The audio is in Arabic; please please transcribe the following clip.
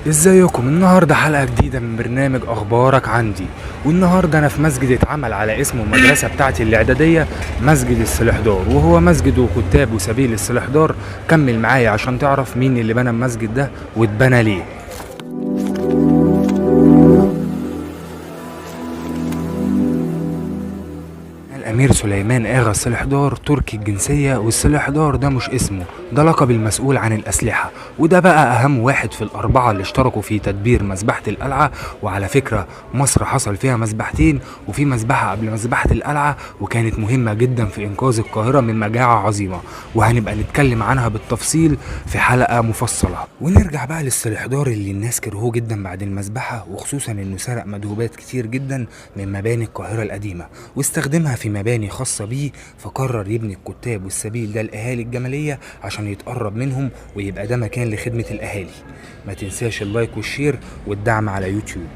ازيكم؟ النهارده حلقة جديدة من برنامج اخبارك عندي. والنهارده انا في مسجد اتعمل على اسم المدرسة بتاعتي الاعدادية، مسجد السلحدار، وهو مسجد وكتاب وسبيل السلحدار. كمل معايا عشان تعرف مين اللي بنى المسجد ده واتبنى ليه. الأمير سليمان آغا السلحدار تركي الجنسية، والسلحدار ده مش اسمه، ده لقب المسؤول عن الأسلحة، وده بقى أهم واحد في الأربعة اللي اشتركوا في تدبير مذبحة القلعة. وعلى فكرة مصر حصل فيها مذبحتين، وفي مذبحة قبل مذبحة القلعة وكانت مهمة جدا في إنقاذ القاهرة من مجاعة عظيمة، وهنبقى نتكلم عنها بالتفصيل في حلقة مفصلة. ونرجع بقى للسلحدار اللي الناس كرهوه جدا بعد المذبحة، وخصوصا إنه سرق مدهوبات كتير جدا من مباني القاهرة القديمة واستخدمها في مباني خاصة بيه، فقرر يبني الكتاب والسبيل ده الأهالي الجمالية عشان يتقرب منهم ويبقى ده مكان لخدمة الأهالي. ما تنساش اللايك والشير والدعم على يوتيوب.